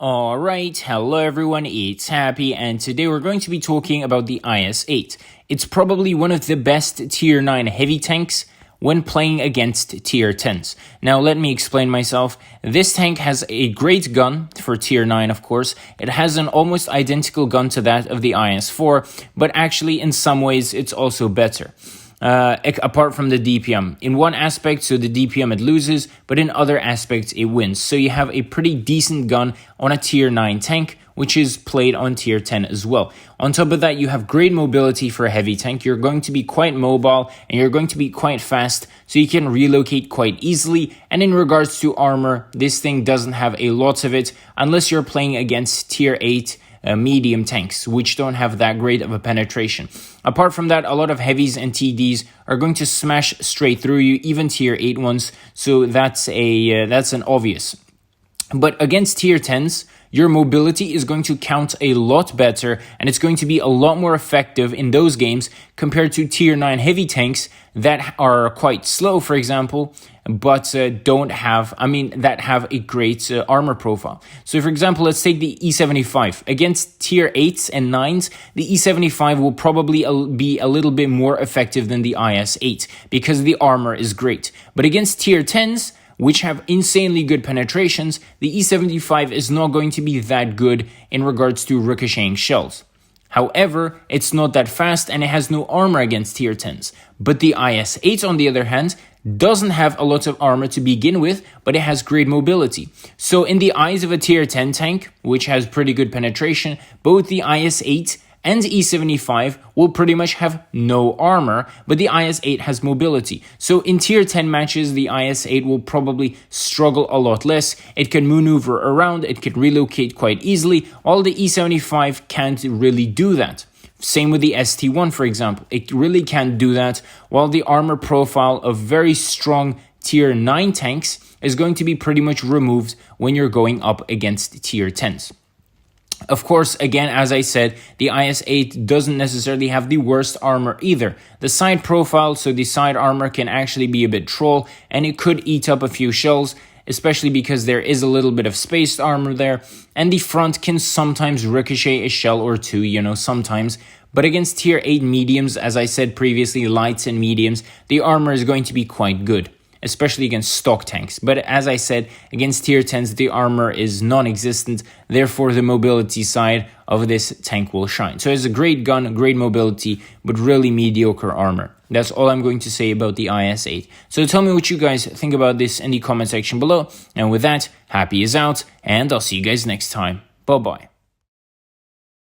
Alright, hello everyone, it's Happy, and today we're going to be talking about the IS-8. It's probably one of the best tier 9 heavy tanks when playing against tier 10s. Now let me explain myself. This tank has a great gun for tier 9, of course. It has an almost identical gun to that of the IS-4, but actually in some ways it's also better. Apart from the DPM. In one aspect, so the DPM it loses, but in other aspects it wins. So you have a pretty decent gun on a tier 9 tank, which is played on tier 10 as well. On top of that, you have great mobility for a heavy tank. You're going to be quite mobile and you're going to be quite fast, so you can relocate quite easily. And in regards to armor, this thing doesn't have a lot of it unless you're playing against tier 8 medium tanks, which don't have that great of a penetration. Apart from that, a lot of heavies and TDs are going to smash straight through you, even tier 8 ones, so that's an obvious. But against tier 10s, your mobility is going to count a lot better, and it's going to be a lot more effective in those games compared to tier 9 heavy tanks that are quite slow, for example, but that have a great armor profile. So for example, let's take the E75. Against tier 8s and 9s, the E75 will probably be a little bit more effective than the IS-8 because the armor is great. But against tier 10s, which have insanely good penetrations, the E75 is not going to be that good in regards to ricocheting shells. However, it's not that fast and it has no armor against tier 10s. But the IS-8, on the other hand, doesn't have a lot of armor to begin with, but it has great mobility. So in the eyes of a tier 10 tank, which has pretty good penetration, both the IS-8 and E75 will pretty much have no armor, but the IS-8 has mobility. So in tier 10 matches, the IS-8 will probably struggle a lot less. It can maneuver around, it can relocate quite easily, while the E75 can't really do that. Same with the ST1, for example. It really can't do that, while the armor profile of very strong tier 9 tanks is going to be pretty much removed when you're going up against tier 10s. Of course, again, as I said, the IS-8 doesn't necessarily have the worst armor either. The side profile, so the side armor can actually be a bit troll, and it could eat up a few shells, especially because there is a little bit of spaced armor there, and the front can sometimes ricochet a shell or two, sometimes. But against tier 8 mediums, as I said previously, lights and mediums, the armor is going to be quite good, especially against stock tanks. But as I said, against tier 10s, the armor is non-existent. Therefore, the mobility side of this tank will shine. So it's a great gun, great mobility, but really mediocre armor. That's all I'm going to say about the IS-8. So tell me what you guys think about this in the comment section below. And with that, Happy is out, and I'll see you guys next time. Bye-bye.